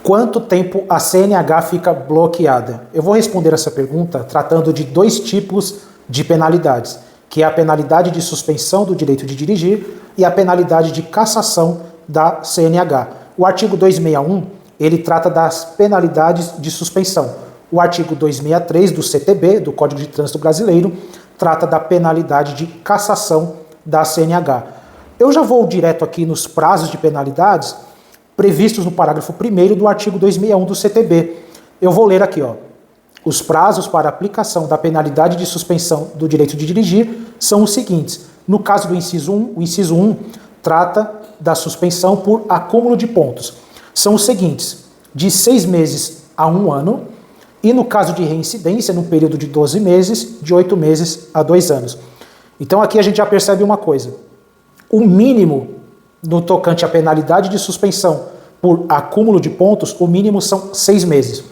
Quanto tempo a CNH fica bloqueada? Eu vou responder essa pergunta tratando de dois tipos de penalidades, que é a penalidade de suspensão do direito de dirigir e a penalidade de cassação da CNH. O artigo 261, ele trata das penalidades de suspensão. O artigo 263 do CTB, do Código de Trânsito Brasileiro, trata da penalidade de cassação da CNH. Eu já vou direto aqui nos prazos de penalidades previstos no parágrafo 1º do artigo 261 do CTB. Eu vou ler aqui, ó. Os prazos para aplicação da penalidade de suspensão do direito de dirigir são os seguintes. No caso do inciso 1, o inciso 1 trata da suspensão por acúmulo de pontos. São os seguintes: de 6 meses a 1 ano, e no caso de reincidência, no período de 12 meses, de 8 meses a 2 anos. Então aqui a gente já percebe uma coisa. O mínimo no tocante à penalidade de suspensão por acúmulo de pontos, o mínimo são 6 meses.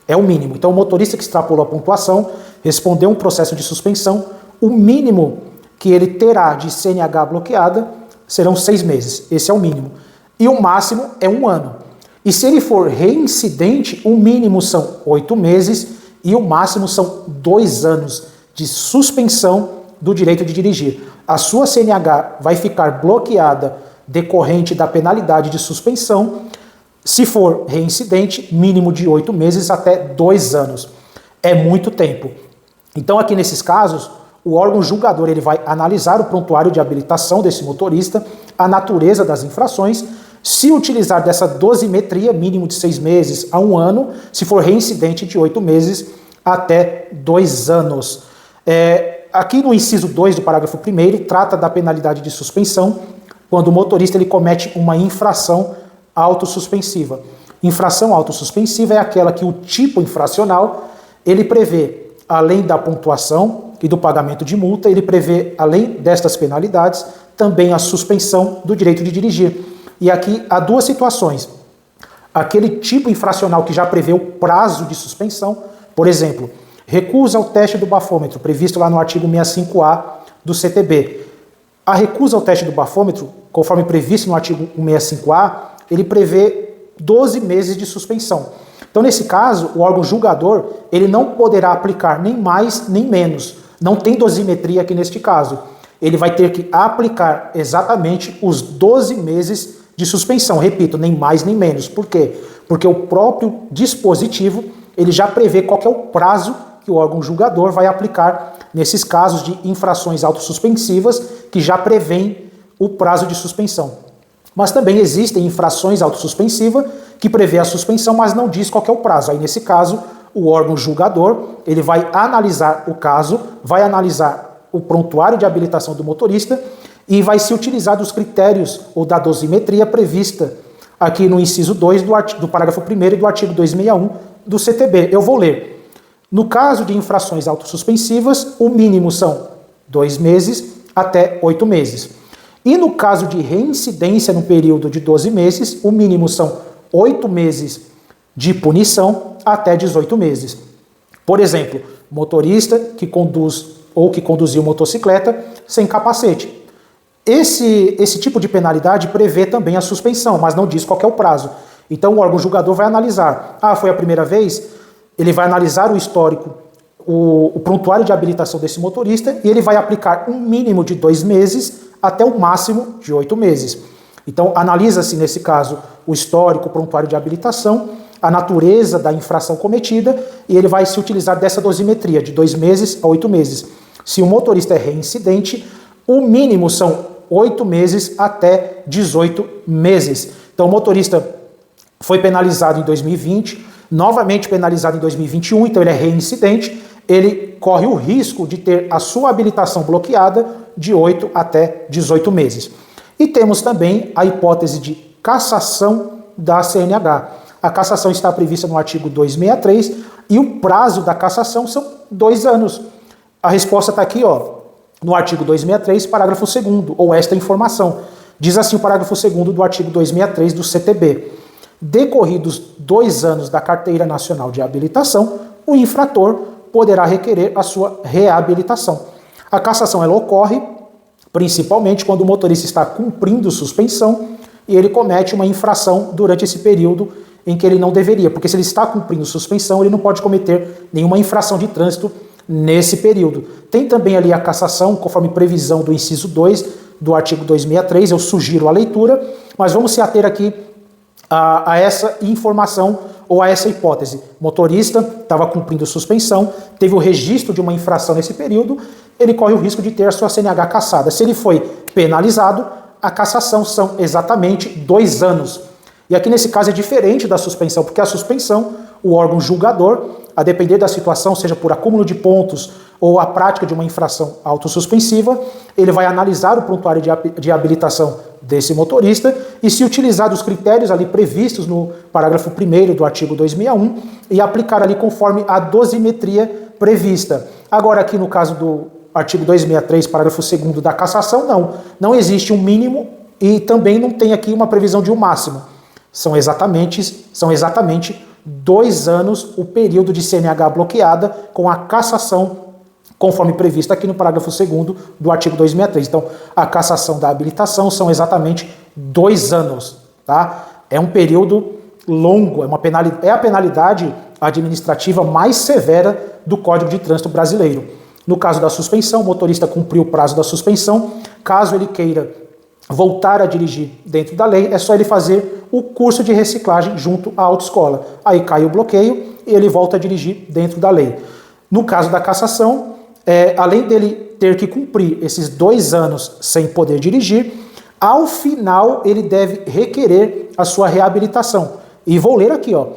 É o mínimo. Então o motorista que extrapolou a pontuação, respondeu um processo de suspensão, o mínimo que ele terá de CNH bloqueada serão 6 meses. Esse é o mínimo. E o máximo é 1 ano. E se ele for reincidente, o mínimo são 8 meses e o máximo são 2 anos de suspensão do direito de dirigir. A sua CNH vai ficar bloqueada decorrente da penalidade de suspensão, se for reincidente, mínimo de 8 meses até 2 anos. É muito tempo. Então aqui nesses casos, o órgão julgador ele vai analisar o prontuário de habilitação desse motorista, a natureza das infrações, se utilizar dessa dosimetria, mínimo de 6 meses a 1 ano, se for reincidente de 8 meses até 2 anos. Aqui no inciso 2 do parágrafo 1º, trata da penalidade de suspensão, quando o motorista ele comete uma infração autossuspensiva. Infração autossuspensiva é aquela que o tipo infracional, ele prevê, além da pontuação e do pagamento de multa, ele prevê, além destas penalidades, também a suspensão do direito de dirigir. E aqui há duas situações. Aquele tipo infracional que já prevê o prazo de suspensão, por exemplo, recusa ao teste do bafômetro, previsto lá no artigo 65A do CTB. A recusa ao teste do bafômetro, conforme previsto no artigo 165A, ele prevê 12 meses de suspensão. Então, nesse caso, o órgão julgador ele não poderá aplicar nem mais nem menos. Não tem dosimetria aqui neste caso. Ele vai ter que aplicar exatamente os 12 meses de suspensão. Repito, nem mais nem menos. Por quê? Porque o próprio dispositivo ele já prevê qual que é o prazo que o órgão julgador vai aplicar nesses casos de infrações autossuspensivas que já prevêem o prazo de suspensão. Mas também existem infrações autossuspensivas que prevê a suspensão, mas não diz qual que é o prazo. Aí, nesse caso, o órgão julgador ele vai analisar o caso, vai analisar o prontuário de habilitação do motorista e vai se utilizar dos critérios ou da dosimetria prevista aqui no inciso 2 do parágrafo 1º do artigo 261 do CTB. Eu vou ler. No caso de infrações autossuspensivas, o mínimo são 2 meses até 8 meses. E no caso de reincidência no período de 12 meses, o mínimo são 8 meses de punição até 18 meses. Por exemplo, motorista que conduz ou que conduziu motocicleta sem capacete. Esse tipo de penalidade prevê também a suspensão, mas não diz qual que é o prazo. Então o órgão julgador vai analisar. Foi a primeira vez? Ele vai analisar o histórico, o prontuário de habilitação desse motorista e ele vai aplicar um mínimo de 2 meses até o máximo de 8 meses. Então analisa-se nesse caso o histórico, o prontuário de habilitação, a natureza da infração cometida e ele vai se utilizar dessa dosimetria de 2 meses a 8 meses. Se o motorista é reincidente, o mínimo são 8 meses até 18 meses. Então o motorista foi penalizado em 2020, novamente penalizado em 2021, então ele é reincidente, ele corre o risco de ter a sua habilitação bloqueada de 8 até 18 meses. E temos também a hipótese de cassação da CNH. A cassação está prevista no artigo 263 e o prazo da cassação são 2 anos. A resposta está aqui, no artigo 263, parágrafo 2º, ou esta informação. Diz assim o parágrafo 2º do artigo 263 do CTB. Decorridos 2 anos da Carteira Nacional de Habilitação, o infrator poderá requerer a sua reabilitação. A cassação ela ocorre principalmente quando o motorista está cumprindo suspensão e ele comete uma infração durante esse período em que ele não deveria, porque se ele está cumprindo suspensão, ele não pode cometer nenhuma infração de trânsito nesse período. Tem também ali a cassação, conforme previsão do inciso 2 do artigo 263, eu sugiro a leitura, mas vamos se ater aqui a essa informação ou a essa hipótese. O motorista estava cumprindo suspensão, teve o registro de uma infração nesse período, ele corre o risco de ter a sua CNH cassada. Se ele foi penalizado, a cassação são exatamente 2 anos. E aqui nesse caso é diferente da suspensão, porque a suspensão, o órgão julgador, a depender da situação, seja por acúmulo de pontos ou a prática de uma infração autossuspensiva, ele vai analisar o prontuário de habilitação desse motorista e, se utilizar dos critérios ali previstos no parágrafo 1º do artigo 261 e aplicar ali conforme a dosimetria prevista. Agora aqui no caso do artigo 263, parágrafo 2º da cassação, não existe um mínimo e também não tem aqui uma previsão de um máximo. São exatamente 2 anos o período de CNH bloqueada com a cassação conforme previsto aqui no parágrafo 2º do artigo 263. Então, a cassação da habilitação são exatamente 2 anos, tá? É um período longo, é a penalidade administrativa mais severa do Código de Trânsito brasileiro. No caso da suspensão, o motorista cumpriu o prazo da suspensão. Caso ele queira voltar a dirigir dentro da lei, é só ele fazer o curso de reciclagem junto à autoescola. Aí cai o bloqueio e ele volta a dirigir dentro da lei. No caso da cassação, além dele ter que cumprir esses 2 anos sem poder dirigir, ao final ele deve requerer a sua reabilitação. E vou ler aqui, ó,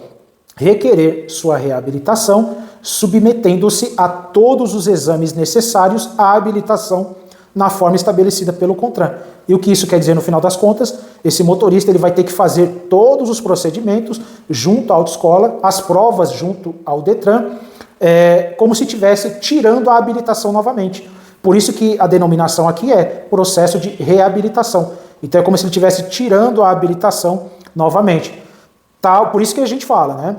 requerer sua reabilitação, submetendo-se a todos os exames necessários à habilitação na forma estabelecida pelo CONTRAN. E o que isso quer dizer no final das contas? Esse motorista ele vai ter que fazer todos os procedimentos junto à autoescola, as provas junto ao DETRAN, como se estivesse tirando a habilitação novamente. Por isso que a denominação aqui é processo de reabilitação. Então é como se ele estivesse tirando a habilitação novamente. Por isso que a gente fala, né?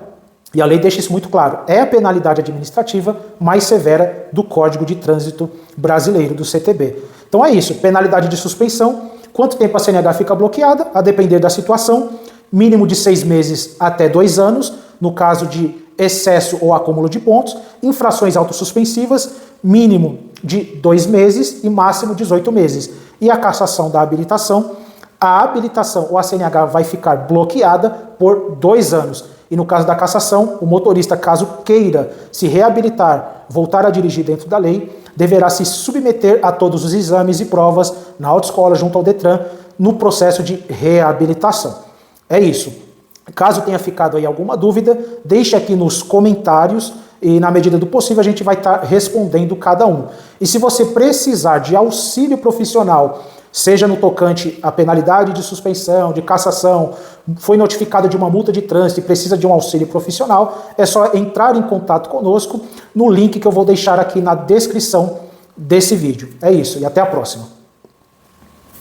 E a lei deixa isso muito claro. É a penalidade administrativa mais severa do Código de Trânsito Brasileiro, do CTB. Então é isso, penalidade de suspensão. Quanto tempo a CNH fica bloqueada? A depender da situação. Mínimo de 6 meses até 2 anos, no caso de excesso ou acúmulo de pontos. Infrações autossuspensivas, mínimo de 2 meses e máximo 18 meses. E a cassação da habilitação, a habilitação ou a CNH vai ficar bloqueada por 2 anos. E no caso da cassação, o motorista, caso queira se reabilitar, voltar a dirigir dentro da lei, deverá se submeter a todos os exames e provas na autoescola junto ao DETRAN no processo de reabilitação. É isso. Caso tenha ficado aí alguma dúvida, deixe aqui nos comentários e, na medida do possível, a gente vai estar respondendo cada um. E se você precisar de auxílio profissional, seja no tocante à penalidade de suspensão, de cassação, foi notificado de uma multa de trânsito e precisa de um auxílio profissional, é só entrar em contato conosco no link que eu vou deixar aqui na descrição desse vídeo. É isso, e até a próxima.